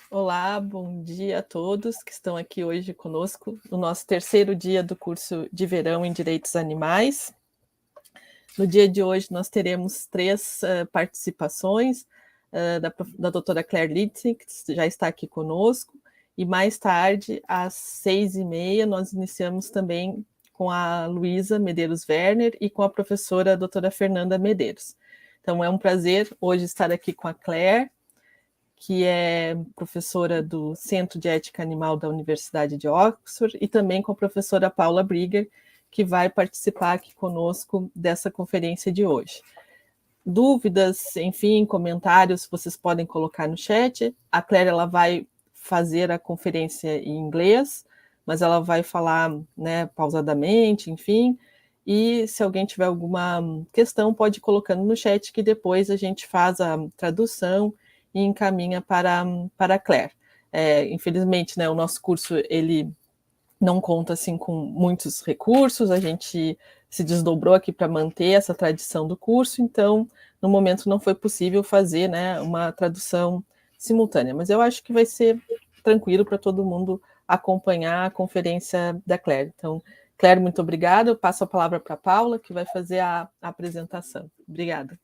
Olá, bom dia a todos que estão aqui hoje conosco no nosso terceiro dia do curso de verão em Direitos Animais. No dia de hoje nós teremos três participações da doutora Claire Lindsay, que já está aqui conosco, e mais tarde, às 6h30, nós iniciamos também com a Luísa Medeiros Werner e com a professora doutora Fernanda Medeiros. Então é um prazer hoje estar aqui com a Claire, que é professora do Centro de Ética Animal da Universidade de Oxford, e também com a professora Paula Brigger, que vai participar aqui conosco dessa conferência de hoje. Dúvidas, enfim, comentários, vocês podem colocar no chat. A Claire ela vai fazer a conferência em inglês, mas ela vai falar, né, pausadamente, enfim, e se alguém tiver alguma questão, pode ir colocando no chat, que depois a gente faz a tradução e encaminha para a Claire. Infelizmente, né, o nosso curso, ele não conta assim com muitos recursos, a gente se desdobrou aqui para manter essa tradição do curso, então no momento não foi possível fazer, né, uma tradução simultânea, mas eu acho que vai ser tranquilo para todo mundo acompanhar a conferência da Claire. Então, Claire, muito obrigada, eu passo a palavra para a Paula, que vai fazer a apresentação. Obrigada.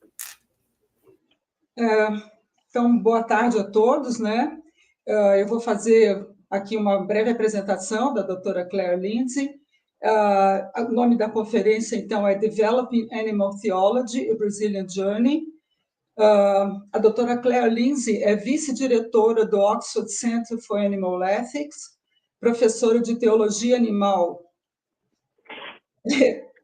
Então, boa tarde a todos, né? Eu vou fazer aqui uma breve apresentação da doutora Claire Lindsay. O nome da conferência, então, é Developing Animal Theology, a Brazilian Journey. A doutora Claire Lindsay é vice-diretora do Oxford Center for Animal Ethics, professora de Teologia Animal. O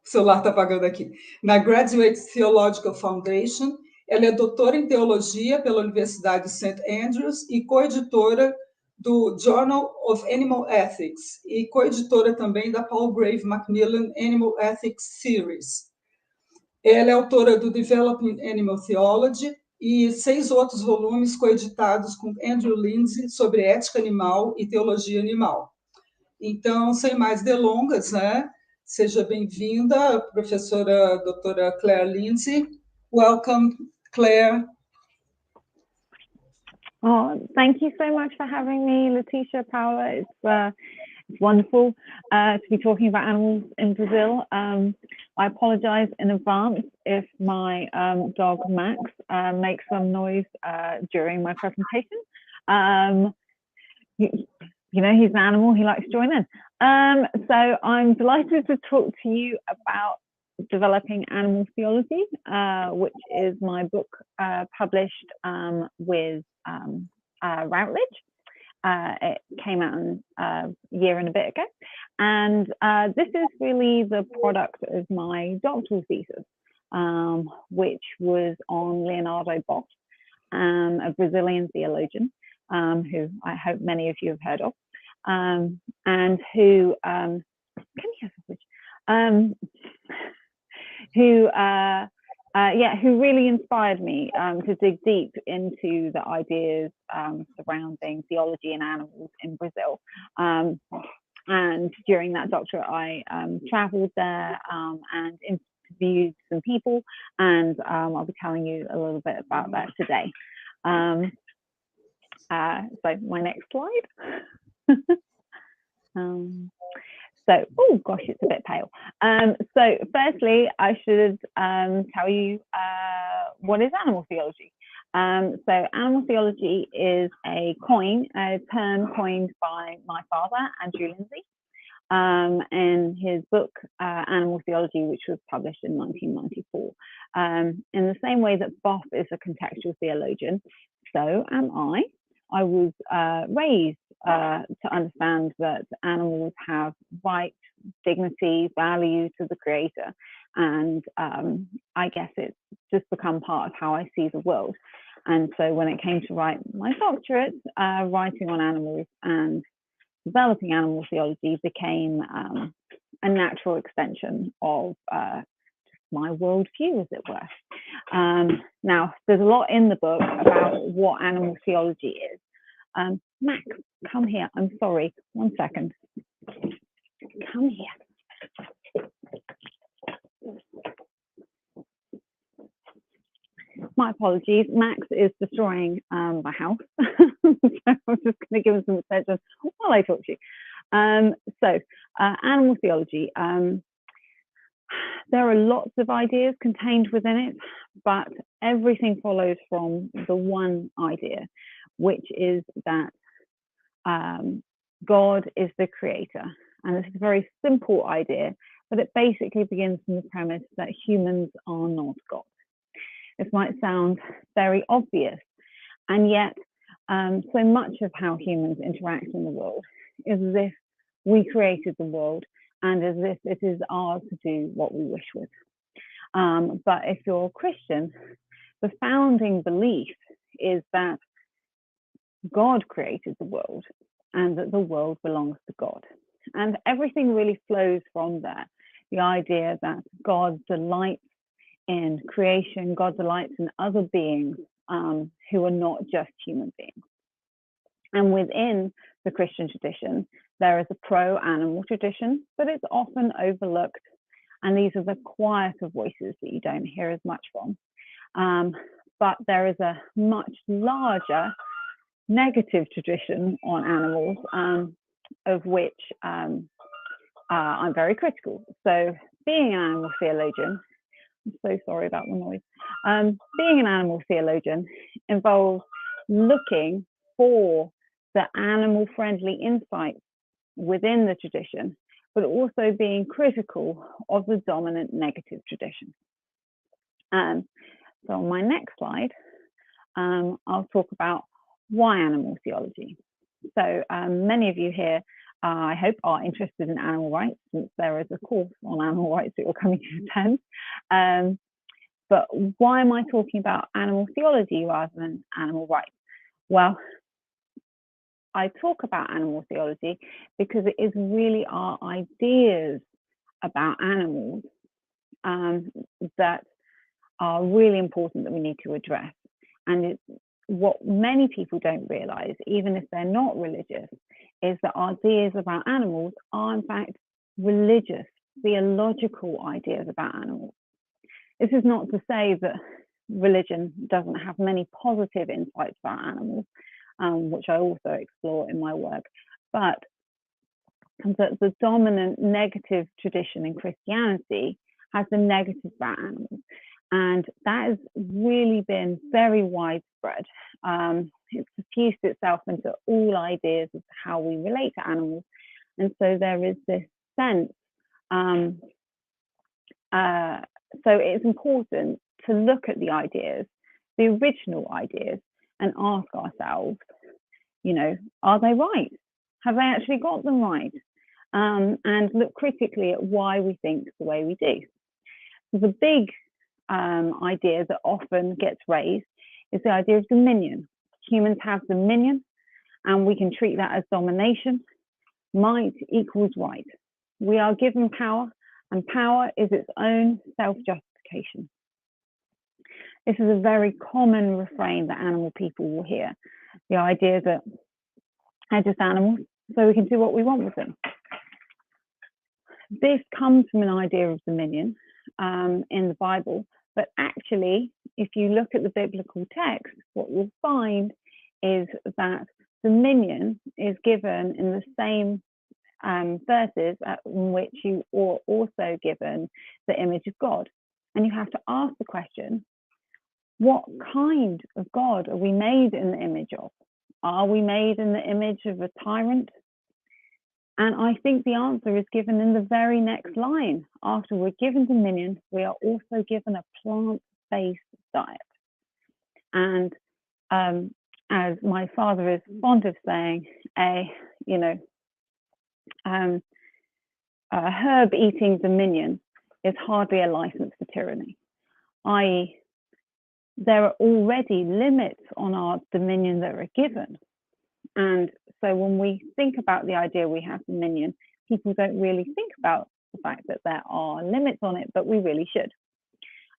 celular está apagando aqui. Na Graduate Theological Foundation. Ela é doutora em Teologia pela Universidade de St. Andrews e coeditora do Journal of Animal Ethics e coeditora também da Paul Grave Macmillan Animal Ethics Series. Ela é autora do Developing Animal Theology e 6 outros volumes coeditados com Andrew Lindsay sobre ética animal e teologia animal. Então, sem mais delongas, né? Seja bem-vinda, professora doutora Claire Lindsay. Welcome, Claire. Oh, thank you so much for having me, Letitia, Paula. It's wonderful to be talking about animals in Brazil. I apologize in advance if my dog Max makes some noise during my presentation. You know, he's an animal, he likes to join in. So I'm delighted to talk to you about Developing Animal Theology, which is my book published with Routledge. It came out a year and a bit ago, and this is really the product of my doctoral thesis, which was on Leonardo BOFF'S, a Brazilian theologian who I hope many of you have heard of, and who who really inspired me to dig deep into the ideas surrounding theology and animals in Brazil. And during that doctorate, I traveled there and interviewed some people, and I'll be telling you a little bit about that today. So my next slide. So, oh gosh, it's a bit pale. So firstly, I should tell you what is animal theology. So animal theology is a term coined by my father, Andrew Lindsay, in his book, Animal Theology, which was published in 1994. In the same way that Boff is a contextual theologian, so am I. I was raised to understand that animals have rights, dignity, value to the creator. And I guess it's just become part of how I see the world. And so when it came to write my doctorate, writing on animals and developing animal theology became a natural extension of my worldview, as it were. Now, there's a lot in the book about what animal theology is. Max, come here. I'm sorry. 1 second. Come here. My apologies. Max is destroying my house. So I'm just going to give them some attention while I talk to you. Animal theology. There are lots of ideas contained within it, but everything follows from the one idea, which is that God is the creator. And this is a very simple idea, but it basically begins from the premise that humans are not God. This might sound very obvious, and yet so much of how humans interact in the world is as if we created the world and as if it is ours to do what we wish with. But if you're a Christian, the founding belief is that God created the world and that the world belongs to God. And everything really flows from there. The idea that God delights in creation, God delights in other beings who are not just human beings. And within the Christian tradition, there is a pro-animal tradition, but it's often overlooked. And these are the quieter voices that you don't hear as much from. But there is a much larger negative tradition on animals, of which I'm very critical. So being an animal theologian, I'm so sorry about the noise. Being an animal theologian involves looking for the animal-friendly insights within the tradition, but also being critical of the dominant negative tradition. So on my next slide, I'll talk about why animal theology. So many of you here, I hope, are interested in animal rights, since there is a course on animal rights that you're coming to attend. But why am I talking about animal theology rather than animal rights? Well, I talk about animal theology because it is really our ideas about animals that are really important that we need to address. And it's what many people don't realize, even if they're not religious, is that our ideas about animals are in fact religious, theological ideas about animals. This is not to say that religion doesn't have many positive insights about animals, which I also explore in my work, but the dominant negative tradition in Christianity has the negative about animals. And that has really been very widespread. It's diffused itself into all ideas of how we relate to animals. And so there is this sense. So it's important to look at the ideas, the original ideas, and ask ourselves, you know, are they right? Have they actually got them right? And look critically at why we think the way we do. The big idea that often gets raised is the idea of dominion. Humans have dominion, and we can treat that as domination. Might equals right. We are given power, and power is its own self-justification. This is a very common refrain that animal people will hear. The idea that they're just animals, so we can do what we want with them. This comes from an idea of dominion in the Bible, but actually, if you look at the biblical text, what you'll find is that dominion is given in the same verses in which you are also given the image of God. And you have to ask the question, what kind of God are we made in the image of? Are we made in the image of a tyrant? And I think the answer is given in the very next line. After we're given dominion, we are also given a plant-based diet. And as my father is fond of saying, a herb eating dominion is hardly a license for tyranny, i.e., there are already limits on our dominion that are given. And so when we think about the idea we have dominion, people don't really think about the fact that there are limits on it, but we really should.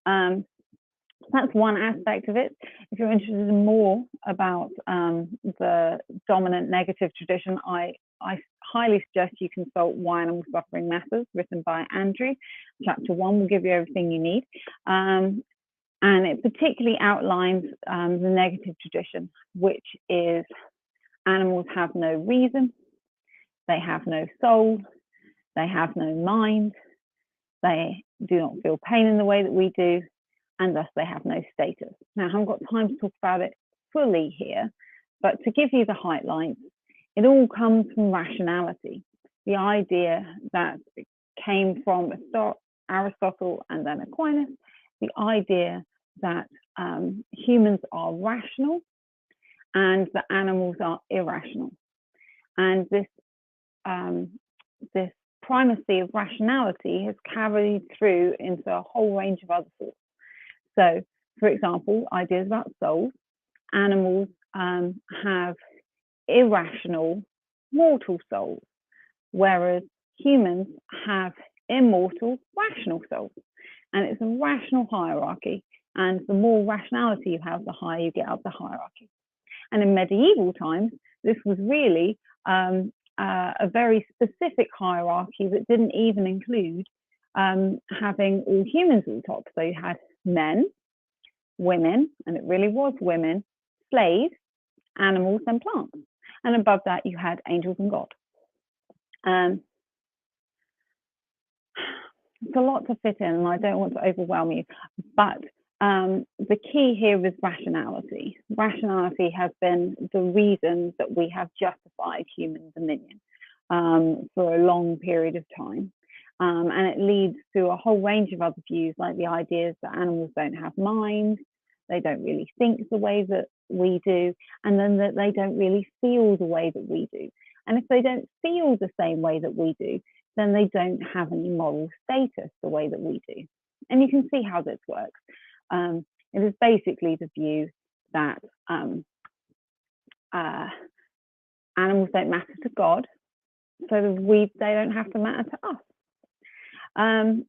That's one aspect of it. If you're interested in more about the dominant negative tradition, I highly suggest you consult Why Animal Suffering Matters, written by Andrew. Chapter 1 will give you everything you need. And it particularly outlines the negative tradition, which is Animals have no reason, they have no soul, they have no mind, they do not feel pain in the way that we do, and thus they have no status. Now, I haven't got time to talk about it fully here, but to give you the highlights, it all comes from rationality, the idea that came from Aristotle and then Aquinas, the idea that humans are rational and that animals are irrational. And this primacy of rationality has carried through into a whole range of other thoughts. So, for example, ideas about souls. Animals have irrational, mortal souls, whereas humans have immortal, rational souls. And it's a rational hierarchy. And the more rationality you have, the higher you get up the hierarchy. And in medieval times, this was really a very specific hierarchy that didn't even include having all humans at the top. So you had men, women, and it really was women, slaves, animals, and plants. And above that, you had angels and God. It's a lot to fit in, and I don't want to overwhelm you, but the key here is rationality. Rationality has been the reason that we have justified human dominion for a long period of time. And it leads to a whole range of other views, like the ideas that animals don't have minds, they don't really think the way that we do, and then that they don't really feel the way that we do. And if they don't feel the same way that we do, then they don't have any moral status the way that we do. And you can see how this works. It is basically the view that animals don't matter to God, so they don't have to matter to us. And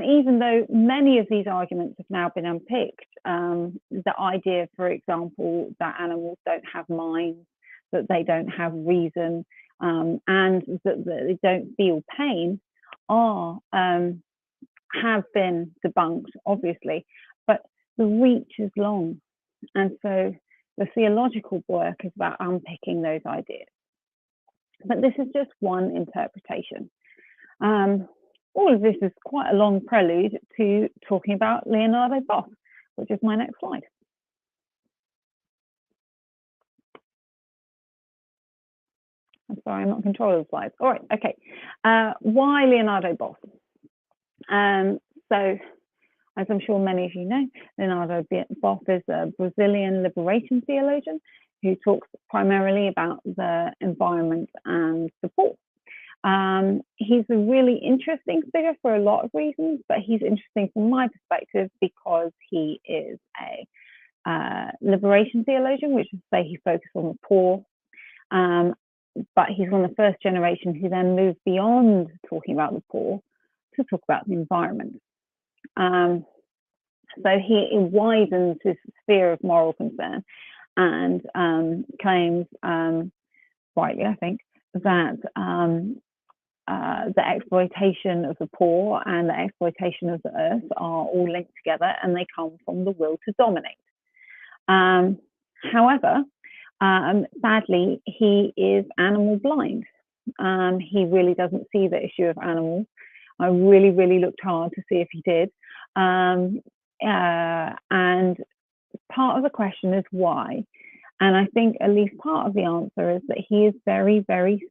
even though many of these arguments have now been unpicked, the idea, for example, that animals don't have minds, that they don't have reason, and that they don't feel pain have been debunked, obviously, but the reach is long. And so the theological work is about unpicking those ideas. But this is just one interpretation. All of this is quite a long prelude to talking about Leonardo Boff, which is my next slide. I'm sorry, I'm not controlling the slides. All right, okay. Why Leonardo Boff? So, as I'm sure many of you know, Leonardo Boff is a Brazilian liberation theologian who talks primarily about the environment and the poor. He's a really interesting figure for a lot of reasons, but he's interesting from my perspective because he is a liberation theologian, which is to say he focuses on the poor, but he's one of the first generation who then moved beyond talking about the poor to talk about the environment. So he widens his sphere of moral concern and claims, rightly I think, that the exploitation of the poor and the exploitation of the earth are all linked together, and they come from the will to dominate. However, sadly, he is animal blind. He really doesn't see the issue of animals. I really looked hard to see if he did. And part of the question is why. And I think at least part of the answer is that he is very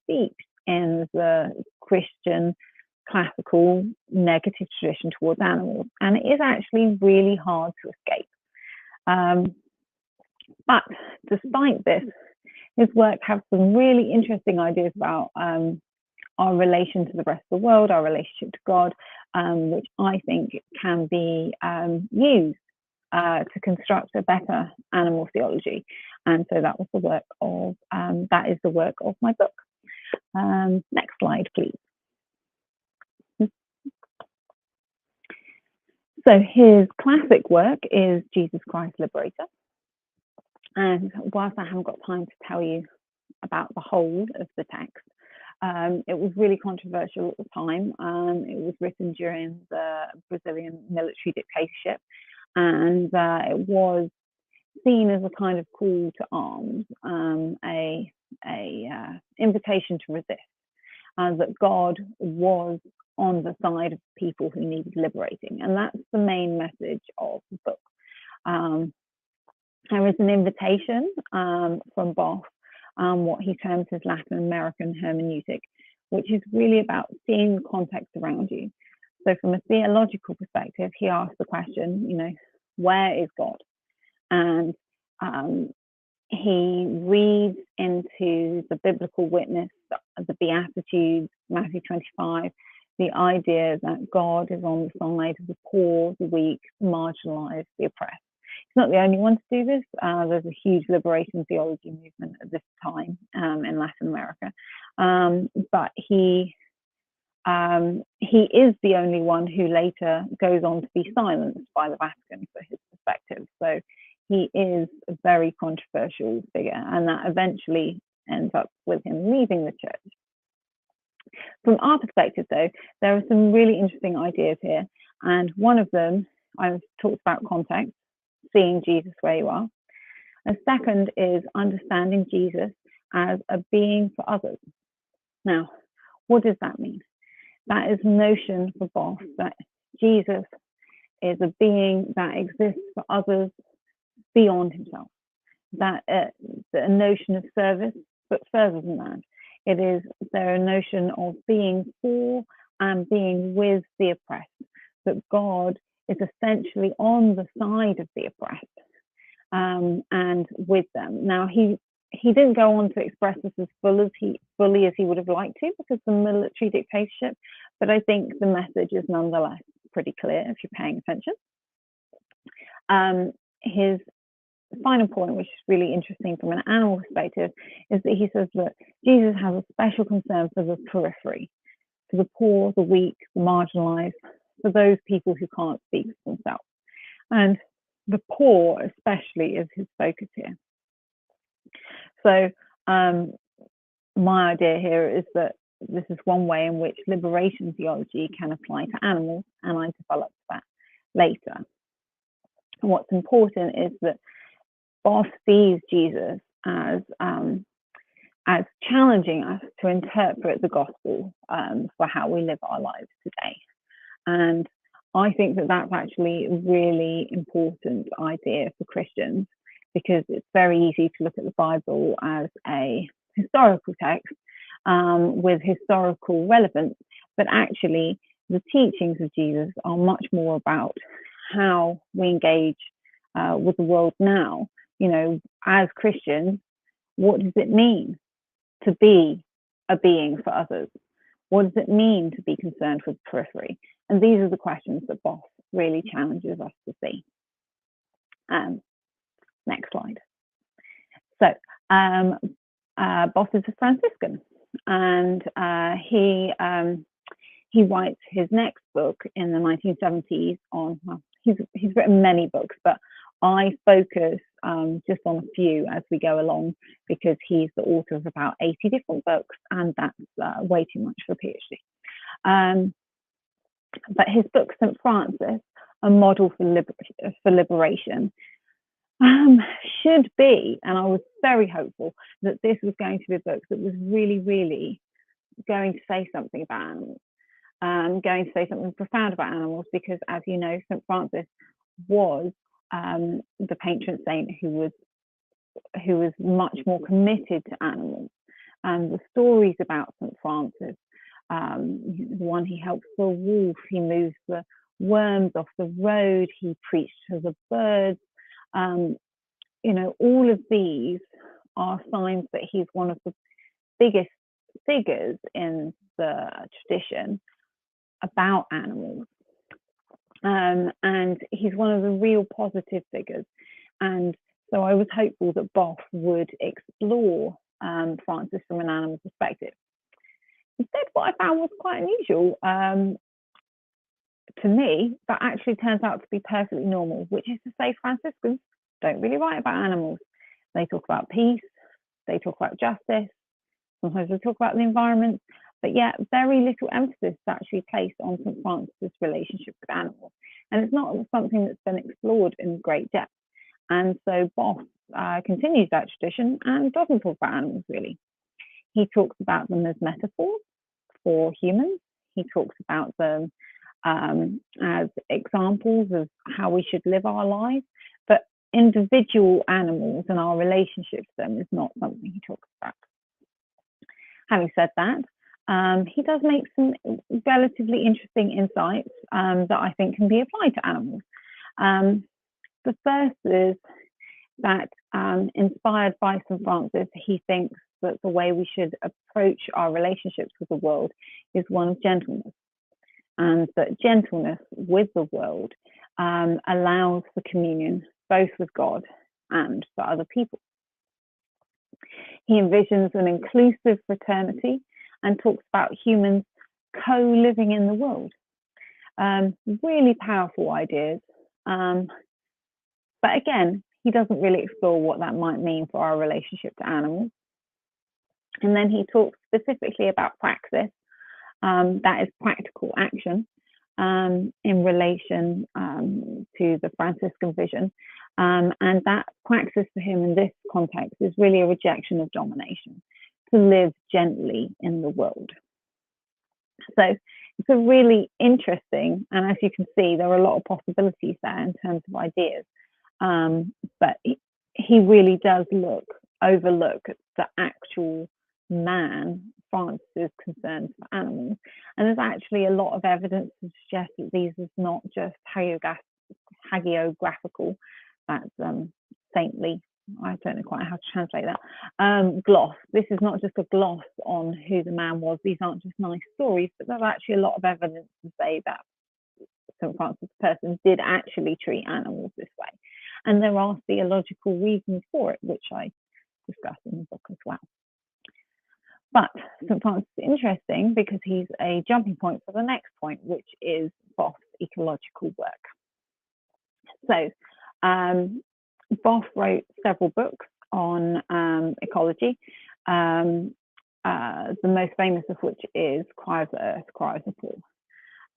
steeped in the Christian classical negative tradition towards animals. And it is actually really hard to escape. But despite this, his work has some really interesting ideas about our relation to the rest of the world, our relationship to God, which I think can be used to construct a better animal theology. And so that was the work of, that is the work of my book. Next slide, please. So his classic work is Jesus Christ, Liberator. And whilst I haven't got time to tell you about the whole of the text, it was really controversial at the time. It was written during the Brazilian military dictatorship, and it was seen as a kind of call to arms, a invitation to resist, that God was on the side of people who needed liberating. And that's the main message of the book. There is an invitation from Boff, what he terms as Latin American hermeneutic, which is really about seeing the context around you. So from a theological perspective, he asks the question, you know, where is God? And he reads into the biblical witness, the Beatitudes, Matthew 25, the idea that God is on the side of the poor, the weak, the marginalized, the oppressed. He's not the only one to do this. There's a huge liberation theology movement at this time in Latin America. But he is the only one who later goes on to be silenced by the Vatican for his perspective. So he is a very controversial figure, and that eventually ends up with him leaving the church. From our perspective, though, there are some really interesting ideas here. And one of them, I've talked about context, seeing Jesus where you are. A second is understanding Jesus as a being for others. Now, what does that mean? That is a notion for Boff that Jesus is a being that exists for others beyond himself. That a notion of service, but further than that, it is there a notion of being for and being with the oppressed. That God is essentially on the side of the oppressed and with them. Now, he didn't go on to express this as fully as he would have liked to because of the military dictatorship, but I think the message is nonetheless pretty clear if you're paying attention. His final point, which is really interesting from an animal perspective, is that he says that Jesus has a special concern for the periphery, for the poor, the weak, the marginalized, for those people who can't speak for themselves. And the poor especially is his focus here. So my idea here is that this is one way in which liberation theology can apply to animals, and I developed that later. And what's important is that Boff sees Jesus as challenging us to interpret the gospel for how we live our lives today. And I think that that's actually a really important idea for Christians, because it's very easy to look at the Bible as a historical text with historical relevance, but actually the teachings of Jesus are much more about how we engage with the world now. You know, as Christians, what does it mean to be a being for others? What does it mean to be concerned with the periphery? And these are the questions that Boff really challenges us to see. Next slide. So Boff is a Franciscan, and he writes his next book in the 1970s on, well, he's written many books, but I focus just on a few as we go along, because he's the author of about 80 different books, and that's way too much for a PhD. But his book, St. Francis, A Model for Liberation, should be, and I was very hopeful that this was going to be a book that was really, really going to say something about animals, going to say something profound about animals, because, as you know, St. Francis was the patron saint who was much more committed to animals. And the stories about St. Francis, the one he helps for a wolf, he moves the worms off the road, he preached to the birds. You know, all of these are signs that he's one of the biggest figures in the tradition about animals. And he's one of the real positive figures. And so I was hopeful that Boff would explore Francis from an animal perspective. Instead, what I found was quite unusual to me, but actually turns out to be perfectly normal, which is to say Franciscans don't really write about animals. They talk about peace, they talk about justice, sometimes they talk about the environment, but yet very little emphasis is actually placed on St. Francis' relationship with animals. And it's not something that's been explored in great depth. And so Boff continues that tradition and doesn't talk about animals really. He talks about them as metaphors for humans. He talks about them as examples of how we should live our lives, but individual animals and our relationship to them is not something he talks about. Having said that, he does make some relatively interesting insights that I think can be applied to animals. The first is that, inspired by St. Francis, he thinks that the way we should approach our relationships with the world is one of gentleness, and that gentleness with the world allows for communion both with God and for other people. He envisions an inclusive fraternity and talks about humans co-living in the world. Really powerful ideas. But again, he doesn't really explore what that might mean for our relationship to animals. And then he talks specifically about praxis, that is practical action, in relation to the Franciscan vision. And that praxis for him in this context is really a rejection of domination, to live gently in the world. So it's a really interesting, and as you can see, there are a lot of possibilities there in terms of ideas. But he really does overlook the actual man, Francis' concerns for animals. And there's actually a lot of evidence to suggest that these is not just hagiographical, that's saintly, I don't know quite how to translate that, gloss. This is not just a gloss on who the man was. These aren't just nice stories, but there's actually a lot of evidence to say that St. Francis person did actually treat animals this way. And there are theological reasons for it, which I discuss in the book as well. But St. Francis is interesting because he's a jumping point for the next point, which is BOFF'S ecological work. So BOFF wrote several books on ecology, the most famous of which is Cry of the Earth, Cry of the Poor.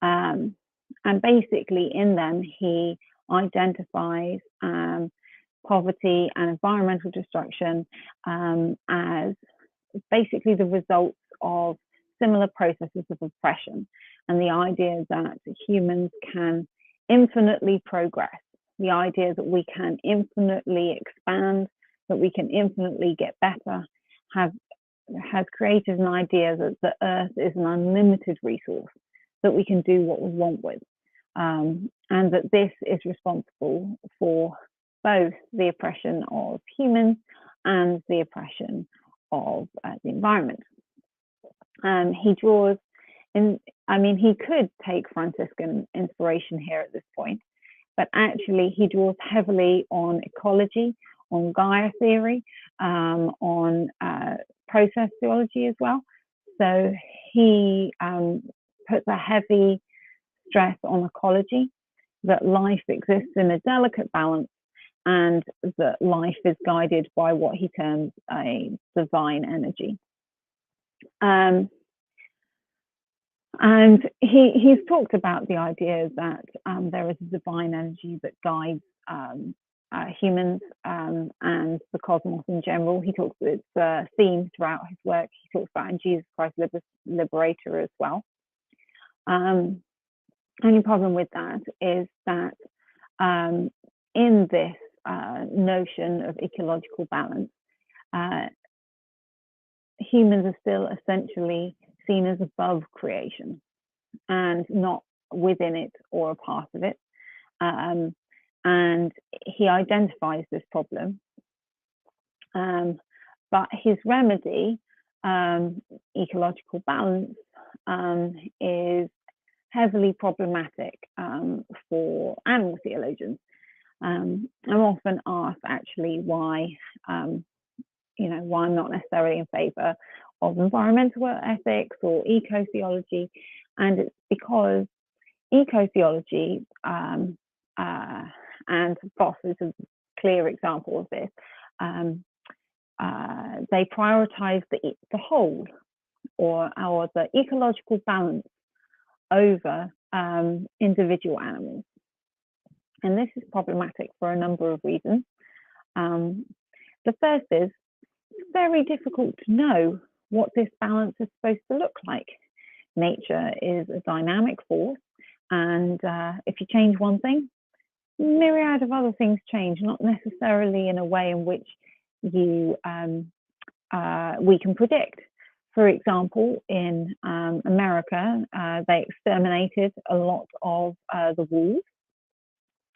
And basically in them, he identifies poverty and environmental destruction as basically the results of similar processes of oppression, and the idea that humans can infinitely progress, the idea that we can infinitely expand, that we can infinitely get better, has created an idea that the earth is an unlimited resource that we can do what we want with, and that this is responsible for both the oppression of humans and the oppression of the environment. He draws in, I mean, he could take Franciscan inspiration here at this point, but actually he draws heavily on ecology, on Gaia theory, on process theology as well. So he puts a heavy stress on ecology, that life exists in a delicate balance, and that life is guided by what he terms a divine energy. And he's talked about the idea that there is a divine energy that guides humans and the cosmos in general. He talks, it's a theme throughout his work. He talks about in Jesus Christ Liberator as well. Only problem with that is that in this notion of ecological balance, humans are still essentially seen as above creation and not within it or a part of it. And he identifies this problem. But his remedy, ecological balance, is heavily problematic for animal theologians. I'm often asked actually why, why I'm not necessarily in favor of environmental ethics or eco-theology, and it's because eco-theology, and BOFF is a clear example of this, they prioritize the whole or the ecological balance over individual animals. And this is problematic for a number of reasons. The first is it's very difficult to know what this balance is supposed to look like. Nature is a dynamic force, and if you change one thing, myriad of other things change, not necessarily in a way in which we can predict. For example, in America, they exterminated a lot of the wolves,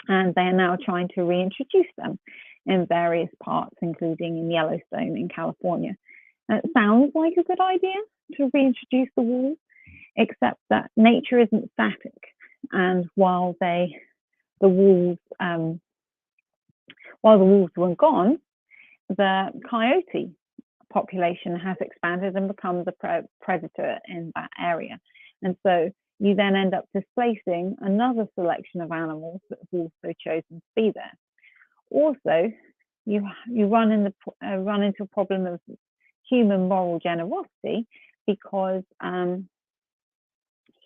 and they are now trying to reintroduce them in various parts, including in Yellowstone in California. And it sounds like a good idea to reintroduce the wolves, except that nature isn't static. And while the wolves were gone, the coyote population has expanded and become the predator in that area. And so you then end up displacing another selection of animals that have also chosen to be there. Also, you run into a problem of human moral generosity, because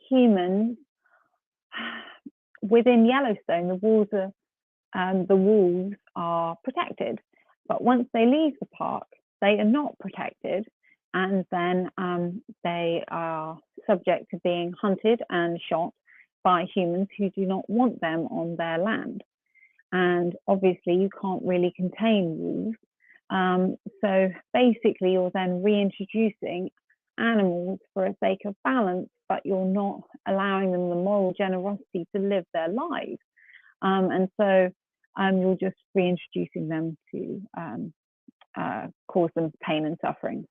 humans within Yellowstone, the wolves are protected, but once they leave the park, they are not protected, and then they are subject to being hunted and shot by humans who do not want them on their land. And obviously you can't really contain wolves, so basically you're then reintroducing animals for a sake of balance, but you're not allowing them the moral generosity to live their lives, and so you're just reintroducing them to cause them pain and suffering,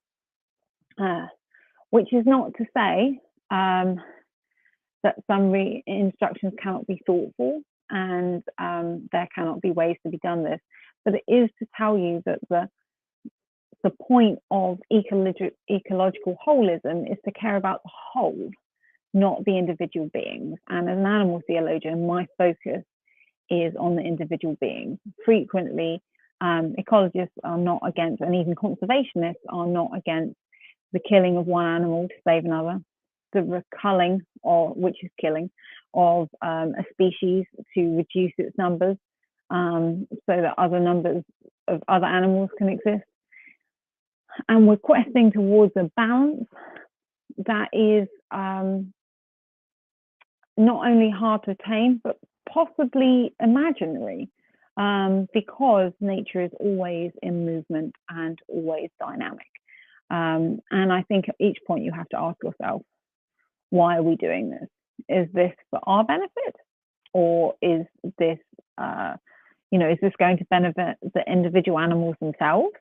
which is not to say that some instructions cannot be thoughtful, and there cannot be ways to be done this, but it is to tell you that the point of ecological holism is to care about the whole, not the individual beings. And as an animal theologian, my focus is on the individual beings. Frequently, ecologists are not against, and even conservationists are not against, the killing of one animal to save another, the culling, which is killing, of a species to reduce its numbers, so that other numbers of other animals can exist. And we're questing towards a balance that is not only hard to attain, but possibly imaginary, because nature is always in movement and always dynamic. And I think at each point you have to ask yourself, why are we doing this? Is this for our benefit, or is this, is this going to benefit the individual animals themselves?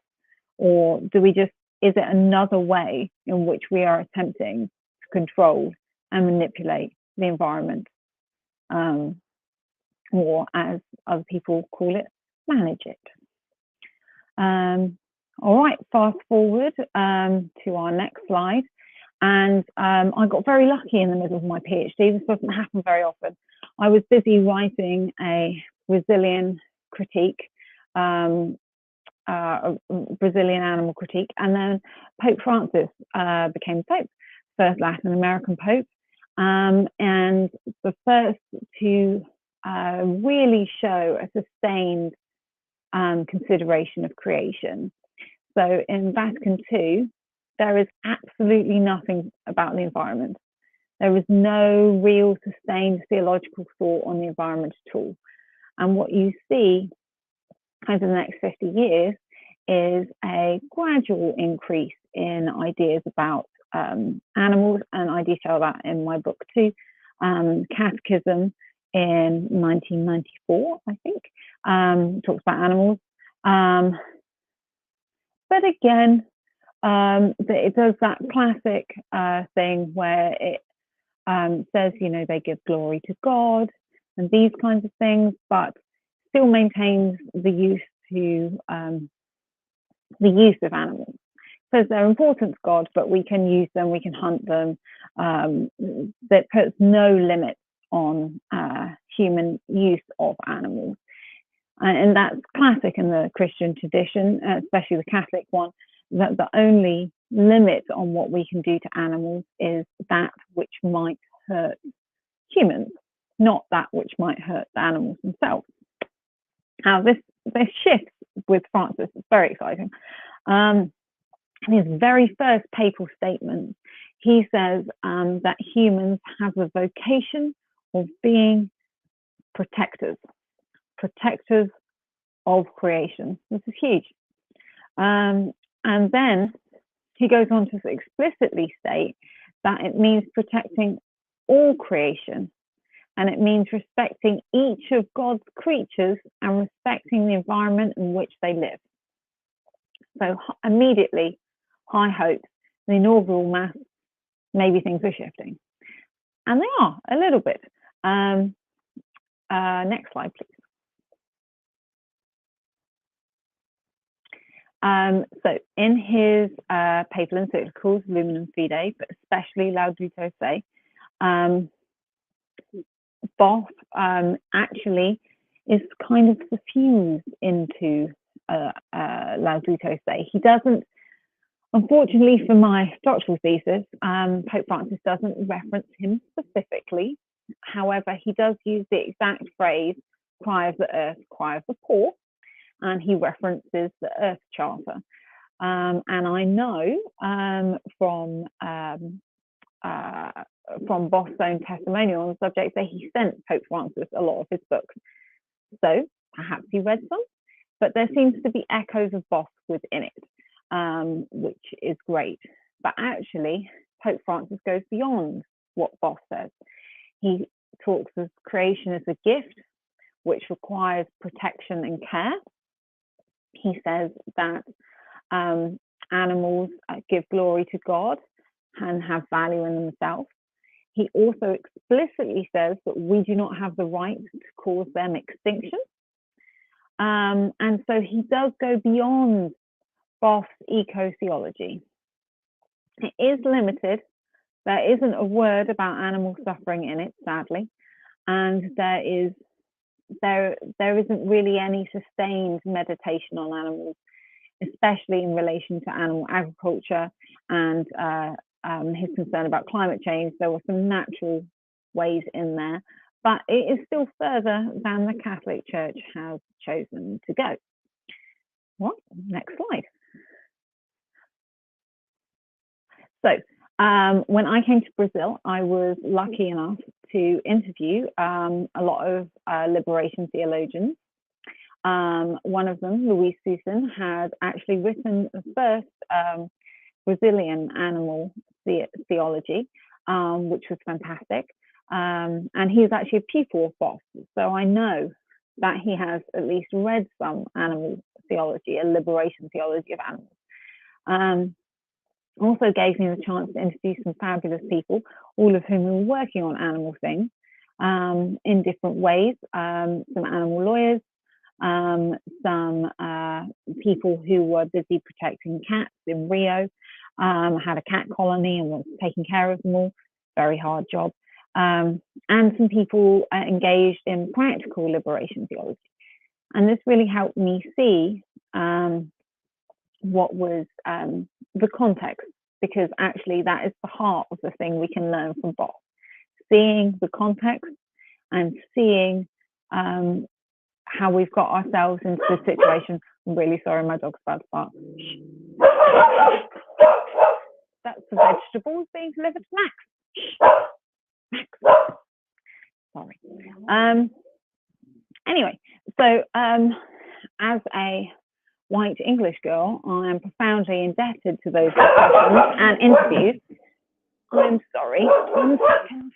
Or is it another way in which we are attempting to control and manipulate the environment, or as other people call it, manage it? All right, fast forward to our next slide. And I got very lucky in the middle of my PhD. This doesn't happen very often. I was busy writing a Brazilian critique, a Brazilian animal critique, and then Pope Francis became Pope, first Latin American Pope, and the first to really show a sustained consideration of creation. So in Vatican II, there is absolutely nothing about the environment. There is no real sustained theological thought on the environment at all. And what you see over the next 50 years is a gradual increase in ideas about animals, and I detail that in my book too. Catechism in 1994, I think, talks about animals. But again, it does that classic thing where it says, they give glory to God and these kinds of things, but still maintains the use of animals. Says they're important to God, but we can use them, we can hunt them. That puts no limit on human use of animals. And that's classic in the Christian tradition, especially the Catholic one, that the only limit on what we can do to animals is that which might hurt humans, not that which might hurt the animals themselves. Now, this shifts with Francis. It's very exciting. in his very first papal statement, he says that humans have a vocation of being protectors of creation. This is huge. And then he goes on to explicitly state that it means protecting all creation, and it means respecting each of God's creatures and respecting the environment in which they live. So immediately, high hopes, the inaugural Mass, maybe things are shifting. And they are, a little bit. Next slide, please. So in his papal encyclicals, Lumen and FIDEI, but especially LAUDATO Se, BOFF actually is kind of suffused into Laudato Si. He doesn't, unfortunately for my doctoral thesis, Pope Francis doesn't reference him specifically. However, he does use the exact phrase, cry of the earth, cry of the poor, and he references the Earth Charter. And I know from Boff's own testimonial on the subject that he sent Pope Francis a lot of his books. So perhaps he read some, but there seems to be echoes of Boff within it, which is great. But actually, Pope Francis goes beyond what Boff says. He talks of creation as a gift, which requires protection and care. He says that animals give glory to God and have value in themselves. He also explicitly says that we do not have the right to cause them extinction. And so he does go beyond Boff's eco-theology. It is limited. There isn't a word about animal suffering in it, sadly. And there isn't really any sustained meditation on animals, especially in relation to animal agriculture and his concern about climate change. There were some natural ways in there, but it is still further than the Catholic Church has chosen to go. Well, next slide. So when I came to Brazil, I was lucky enough to interview a lot of liberation theologians. One of them, Luis Susan, had actually written the first Brazilian animal theology, which was fantastic. And he's actually a pupil of Boff, so I know that he has at least read some animal theology, a liberation theology of animals. Also gave me the chance to interview some fabulous people, all of whom were working on animal things in different ways. Some animal lawyers, some people who were busy protecting cats in Rio, had a cat colony and was taking care of them all, very hard job. And some people engaged in practical liberation theology. And this really helped me see what was the context, because actually that is the heart of the thing we can learn from Boff. Seeing the context and seeing how we've got ourselves into this situation. I'm really sorry, my dog's about to bark. That's the vegetables being delivered to Max. Max. Sorry. Anyway, so as a white English girl, I am profoundly indebted to those discussions and interviews. I'm sorry, 1 second.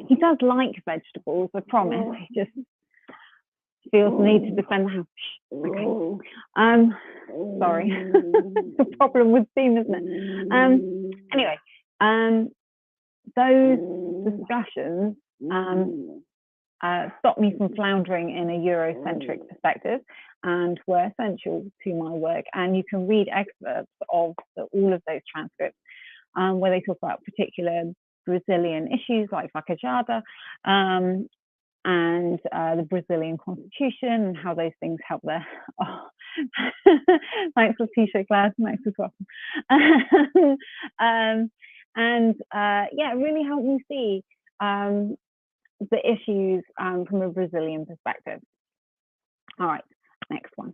He does like vegetables, I promise. He just feels the need to defend the house. Okay. Sorry. It's a problem with Zoom, isn't it? Anyway, those discussions stopped me from floundering in a Eurocentric perspective and were essential to my work. And you can read excerpts of all of those transcripts where they talk about particular Brazilian issues like Vacajada and the Brazilian constitution and how those things help their. Oh. Thanks for t-shirt class. Max is welcome. Yeah, it really helped me see the issues from a Brazilian perspective. All right, next one.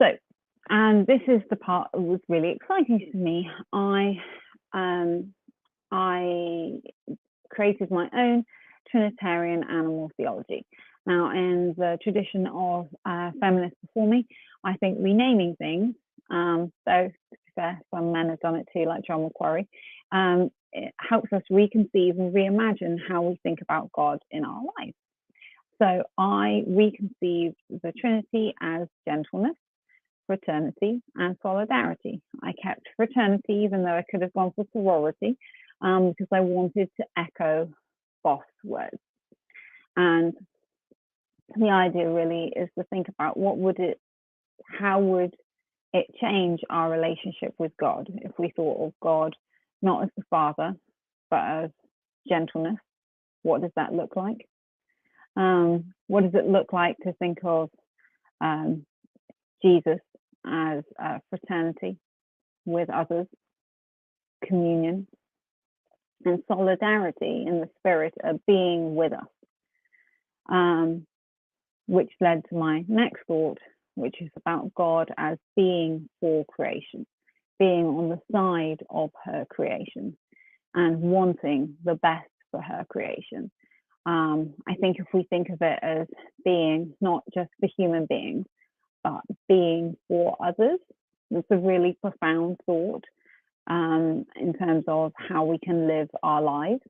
So, and this is the part that was really exciting to me. I created my own Trinitarian animal theology. Now, in the tradition of feminists before me, I think renaming things, though to be fair, some men have done it too, like John Macquarie, it helps us reconceive and reimagine how we think about God in our lives. So I reconceived the Trinity as gentleness, fraternity, and solidarity. I kept fraternity, even though I could have gone for sorority, because I wanted to echo BOFF'S words. And the idea really is to think about how would it change our relationship with God if we thought of God not as the Father, but as gentleness. What does that look like? What does it look like to think of Jesus as fraternity with others, communion, and solidarity in the spirit of being with us, which led to my next thought, which is about God as being for creation, being on the side of her creation and wanting the best for her creation. I think if we think of it as being not just for human beings, but being for others, it's a really profound thought in terms of how we can live our lives,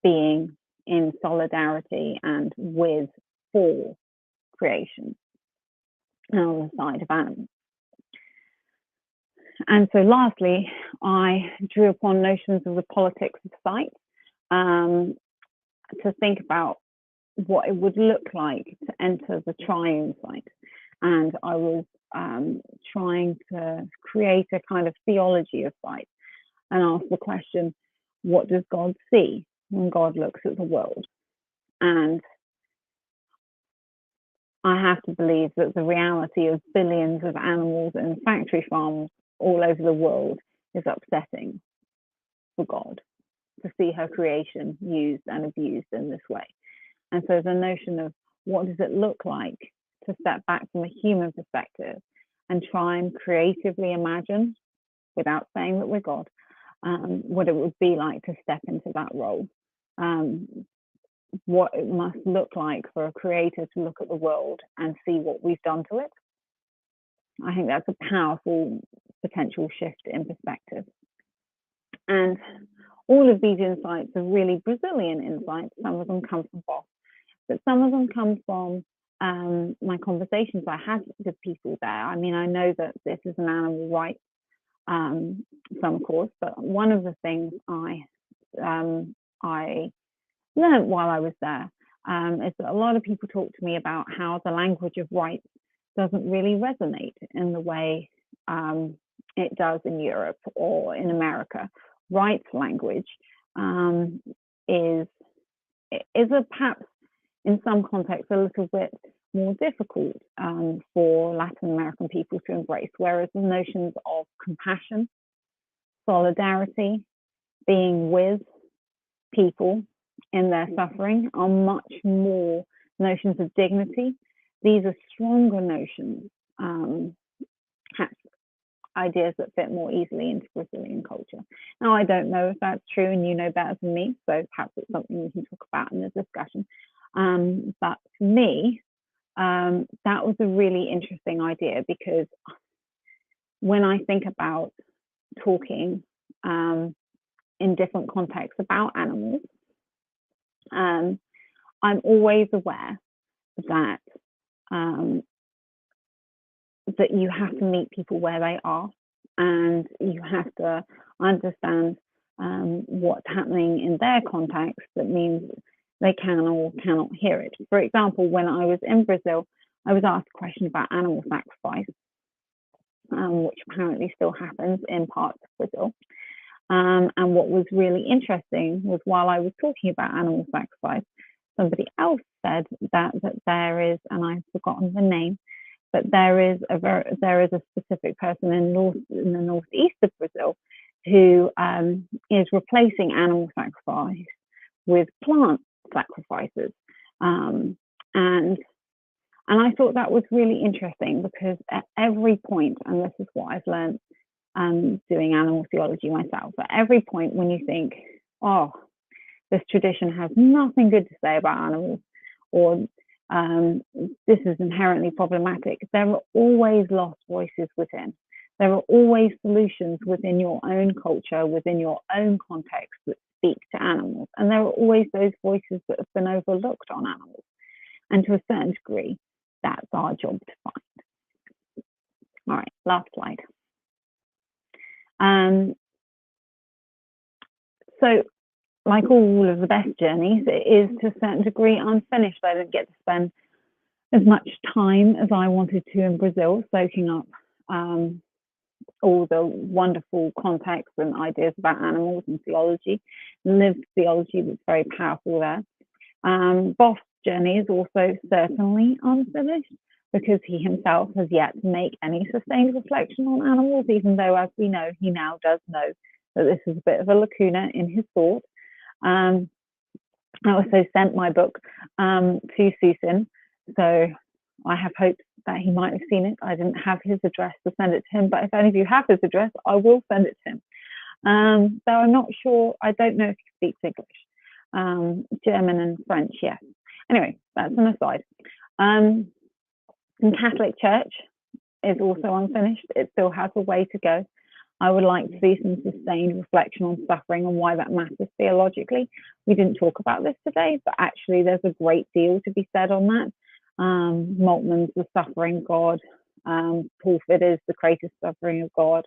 being in solidarity and with for creation and on the side of animals. And so lastly, I drew upon notions of the politics of sight to think about what it would look like to enter the triune sight. And I was trying to create a kind of theology of sight and ask the question, what does God see when God looks at the world? And I have to believe that the reality of billions of animals in factory farms all over the world is upsetting for God to see her creation used and abused in this way. And so the notion of what does it look like to step back from a human perspective and try and creatively imagine, without saying that we're God, what it would be like to step into that role, what it must look like for a creator to look at the world and see what we've done to it. I think that's a powerful potential shift in perspective. And all of these insights are really Brazilian insights. Some of them come from BOFF, but some of them come from my conversations I had with people there. I mean, I know that this is an animal rights some course, but one of the things I learned while I was there is that a lot of people talk to me about how the language of rights doesn't really resonate in the way it does in Europe or in America. Rights language is perhaps in some contexts a little bit more difficult for Latin American people to embrace, whereas the notions of compassion, solidarity, being with people in their suffering are much more notions of dignity. These are stronger notions, perhaps ideas that fit more easily into Brazilian culture. Now, I don't know if that's true, and you know better than me, so perhaps it's something we can talk about in the discussion. But for me, that was a really interesting idea, because when I think about talking in different contexts about animals, I'm always aware that that you have to meet people where they are, and you have to understand what's happening in their context that means they can or cannot hear it. For example, when I was in Brazil, I was asked a question about animal sacrifice, which apparently still happens in parts of Brazil. And what was really interesting was, while I was talking about animal sacrifice, somebody else said that there is, and I've forgotten the name, but there is a specific person in the northeast of Brazil who is replacing animal sacrifice with plant sacrifices. And I thought that was really interesting, because at every point, and this is what I've learned doing animal theology myself, at every point when you think, oh, this tradition has nothing good to say about animals, or this is inherently problematic, there are always lost voices within. There are always solutions within your own culture, within your own context, that speak to animals. And there are always those voices that have been overlooked on animals. And to a certain degree, that's our job to find. All right, last slide. So, like all of the best journeys, it is to a certain degree unfinished. I didn't get to spend as much time as I wanted to in Brazil, soaking up all the wonderful context and ideas about animals and theology, lived theology that's very powerful there. BOFF'S journey is also certainly unfinished, because he himself has yet to make any sustained reflection on animals, even though, as we know, he now does know that this is a bit of a lacuna in his thought. I also sent my book to Susan, so I have hoped that he might have seen it. I didn't have his address to send it to him, but if any of you have his address, I will send it to him. So I'm not sure, I don't know if he speaks English. German and French, yes. Anyway, that's an aside. The Catholic Church is also unfinished. It still has a way to go. I would like to see some sustained reflection on suffering and why that matters theologically. We didn't talk about this today, but actually there's a great deal to be said on that. Moltmann's The Suffering God, Paul FIDEI's The Creative Suffering of God.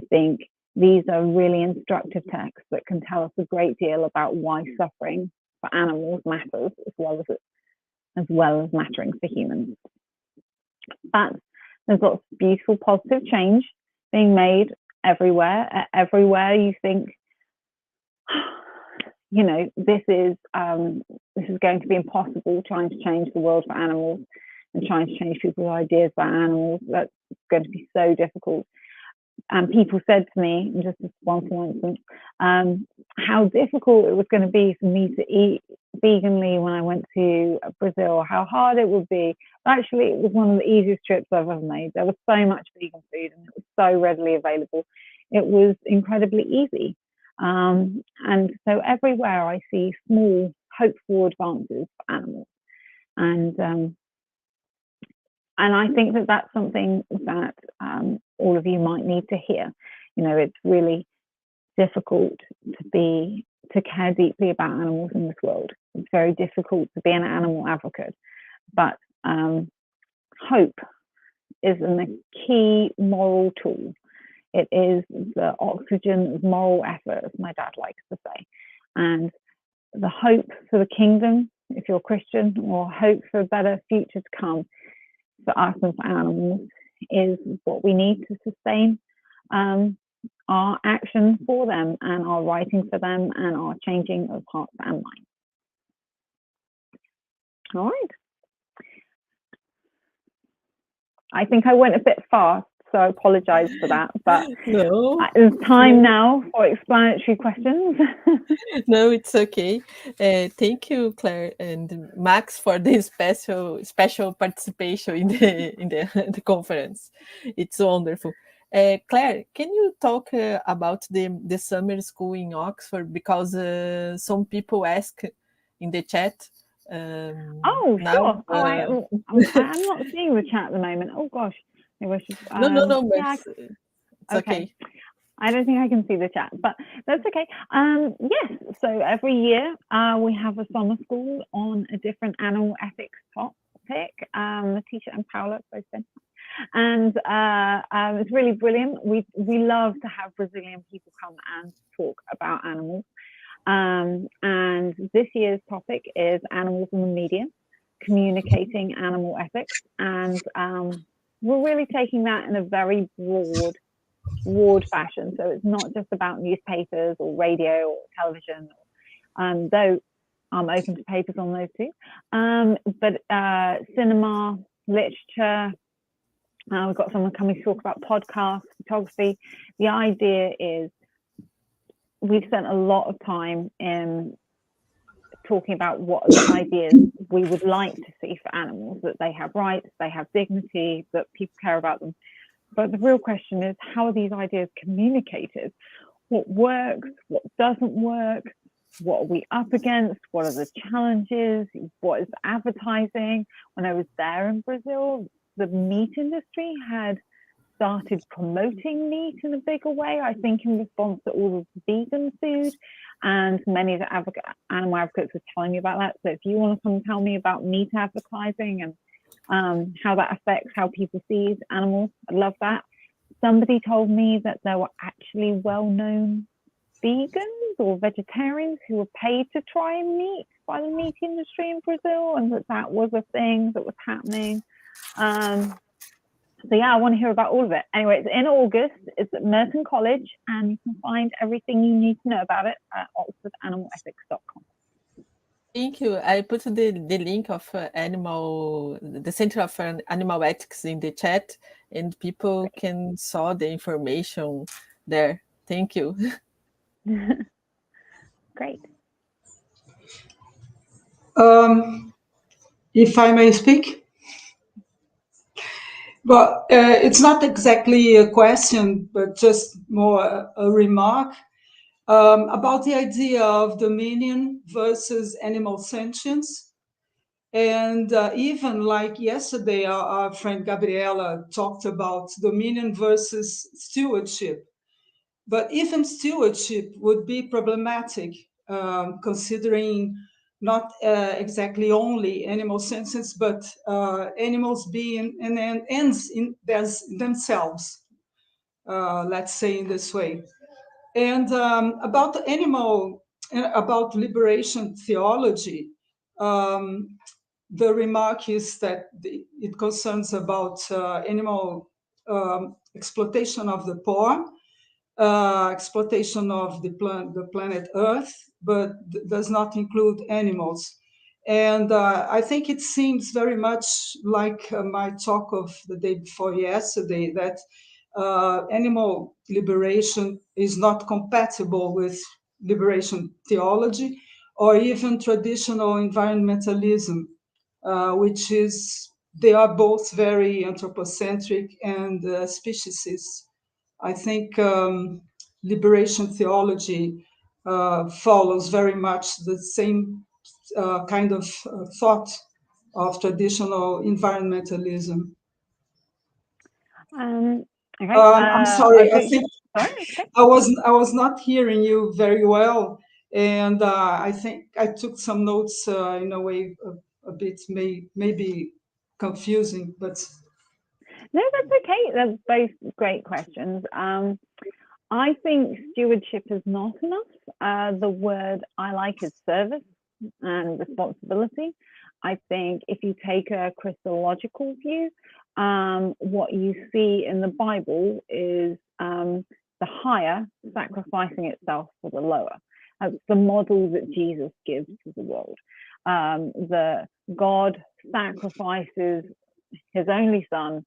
I think these are really instructive texts that can tell us a great deal about why suffering for animals matters, as well as mattering for humans. But there's lots of beautiful positive change being made everywhere. Everywhere you think, you know, this is going to be impossible, trying to change the world for animals and trying to change people's ideas about animals. That's going to be so difficult. And people said to me, just this one for instance, how difficult it was going to be for me to eat veganly when I went to Brazil, how hard it would be. Actually, it was one of the easiest trips I've ever made. There was so much vegan food and it was so readily available. It was incredibly easy. And so everywhere I see small, hopeful advances for animals. And I think that that's something that all of you might need to hear. You know, it's really difficult to care deeply about animals in this world. It's very difficult to be an animal advocate, but hope is a key moral tool. It is the oxygen of moral effort, as my dad likes to say. And the hope for the kingdom, if you're Christian, or hope for a better future to come for us and for animals, is what we need to sustain our action for them and our writing for them and our changing of hearts and minds. All right. I think I went a bit fast, so I apologize for that, but no, it's time now for explanatory questions. No, it's okay. Thank you, Claire and Max, for this special participation in the conference. It's wonderful. Claire, can you talk about the summer school in Oxford, because some people ask in the chat. Oh, now, sure. I'm not seeing the chat at the moment. Oh gosh. Maybe I should, no, yeah, it's okay. I don't think I can see the chat, but that's okay. Yes, so every year we have a summer school on a different animal ethics topic. Letitia and Paola both been. And it's really brilliant. We love to have Brazilian people come and talk about animals. And this year's topic is animals in the media, communicating animal ethics. And we're really taking that in a very broad fashion. So it's not just about newspapers or radio or television, though I'm open to papers on those too. But cinema, literature, we've got someone coming to talk about podcasts, photography. The idea is we've spent a lot of time in talking about what are the ideas we would like to see for animals, that they have rights, they have dignity, that people care about them. But the real question is, how are these ideas communicated? What works, what doesn't work, what are we up against, what are the challenges, what is advertising? When I was there in Brazil, the meat industry had started promoting meat in a bigger way, I think in response to all of the vegan food, and many of the animal advocates were telling me about that. So if you want to come tell me about meat advertising and how that affects how people see animals, I'd love that. Somebody told me that there were actually well-known vegans or vegetarians who were paid to try meat by the meat industry in Brazil, and that was a thing that was happening. So yeah, I want to hear about all of it. Anyway, it's in August, it's at Merton College, and you can find everything you need to know about it at oxfordanimalethics.com. Thank you. I put the link of the Center of Animal Ethics in the chat, and people can saw the information there. Thank you. Great. If I may speak? Well, it's not exactly a question, but just more a remark about the idea of dominion versus animal sentience. And even like yesterday, our friend Gabriela talked about dominion versus stewardship. But even stewardship would be problematic, considering not exactly only animal sentience, but animals being an ends in themselves, let's say in this way. And about liberation theology, the remark is that it concerns about animal exploitation of the poor, exploitation of the planet Earth, but does not include animals. And I think it seems very much like my talk of the day before yesterday, that animal liberation is not compatible with liberation theology or even traditional environmentalism, which is, they are both very anthropocentric and speciesist. I think liberation theology follows very much the same kind of thought of traditional environmentalism. Okay. I'm sorry. I think sorry? Okay. I was not hearing you very well, and I think I took some notes in a way a bit maybe confusing, but No, that's okay. They're both great questions. I think stewardship is not enough. The word I like is service and responsibility. I think if you take a Christological view, what you see in the Bible is the higher sacrificing itself for the lower. That's the model that Jesus gives to the world. The God sacrifices his only son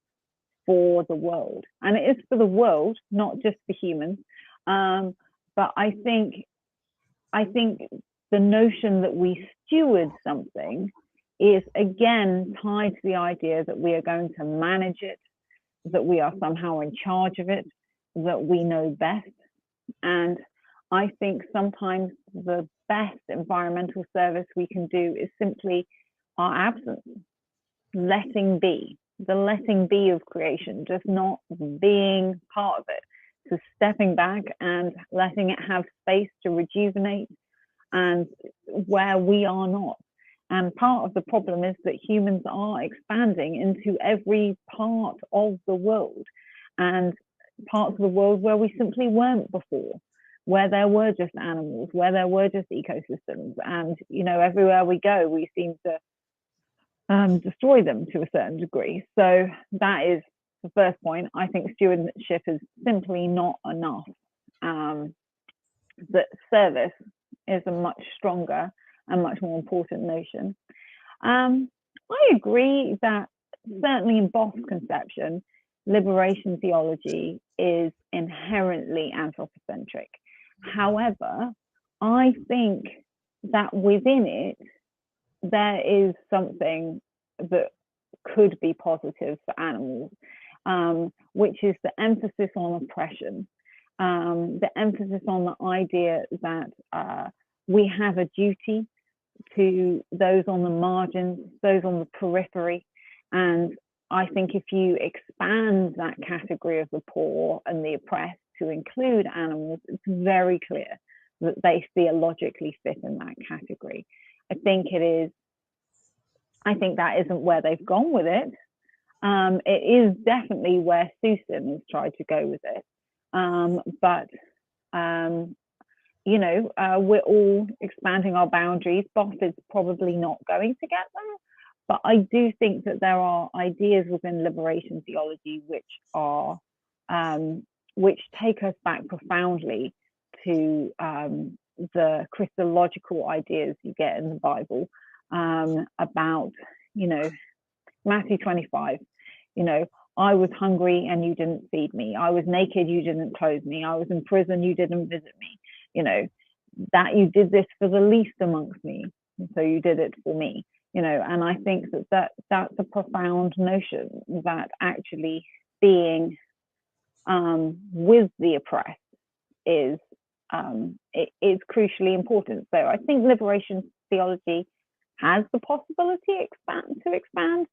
for the world, and it is for the world, not just for humans. But I think the notion that we steward something is again tied to the idea that we are going to manage it, that we are somehow in charge of it, that we know best. And I think sometimes the best environmental service we can do is simply our absence, letting be. The letting be of creation, just not being part of it. So stepping back and letting it have space to rejuvenate, and where we are not. And part of the problem is that humans are expanding into every part of the world, and parts of the world where we simply weren't before, where there were just animals, where there were just ecosystems. And, you know, everywhere we go, we seem to destroy them to a certain degree. So that is the first point. I think stewardship is simply not enough. That service is a much stronger and much more important notion. I agree that certainly in BOFF'S conception, liberation theology is inherently anthropocentric. However, I think that within it, there is something that could be positive for animals, which is the emphasis on oppression, the emphasis on the idea that we have a duty to those on the margins, those on the periphery. And I think if you expand that category of the poor and the oppressed to include animals, it's very clear that they theologically fit in that category. I think that isn't where they've gone with it. It is definitely where Susan has tried to go with it. You know, we're all expanding our boundaries. BOFF is probably not going to get there, but I do think that there are ideas within liberation theology which are which take us back profoundly to the Christological ideas you get in the Bible about, you know, Matthew 25, you know, I was hungry and you didn't feed me. I was naked, you didn't clothe me. I was in prison, you didn't visit me. You know, that you did this for the least amongst me, and so you did it for me. You know, and I think that that's a profound notion, that actually being with the oppressed is crucially important. So I think liberation theology has the possibility to expand.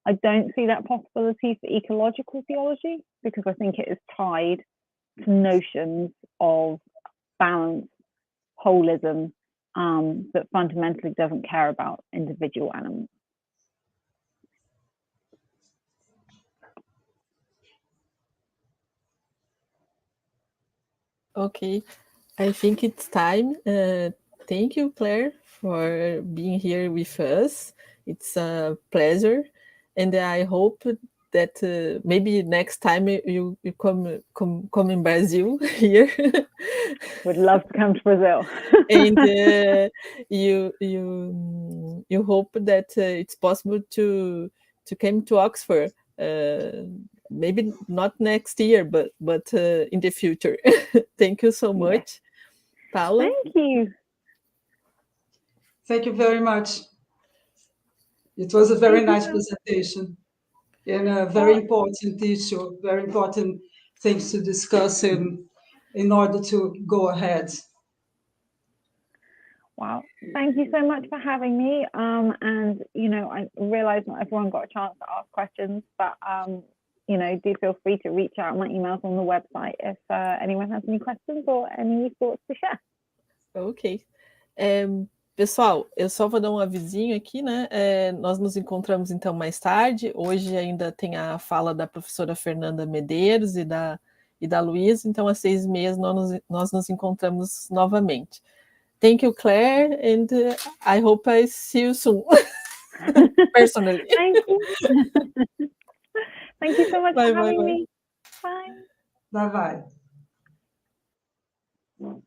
I don't see that possibility for ecological theology, because I think it is tied to notions of balance, holism, that fundamentally doesn't care about individual animals. Okay, I think it's time. Thank you, Claire, for being here with us. It's a pleasure, and I hope that maybe next time you come in Brazil here. Would love to come to Brazil. And you hope that it's possible to come to Oxford. Maybe not next year, but in the future. Thank you so much, Paula. Thank you. Thank you very much. It was a very nice presentation and a very important issue, very important things to discuss in order to go ahead. Wow, thank you so much for having me. And you know, I realize not everyone got a chance to ask questions, but you know, do feel free to reach out. My email's on the website if anyone has any questions or any thoughts to share. Ok. Pessoal, eu só vou dar um avisinho aqui, né? Nós nos encontramos então mais tarde. Hoje ainda tem a fala da professora Fernanda Medeiros e da Luísa, então às 6h30 nós nos encontramos novamente. Thank you, Claire, and I hope I see you soon, personally. Thank you. Thank you so much for having me. Bye. Bye-bye.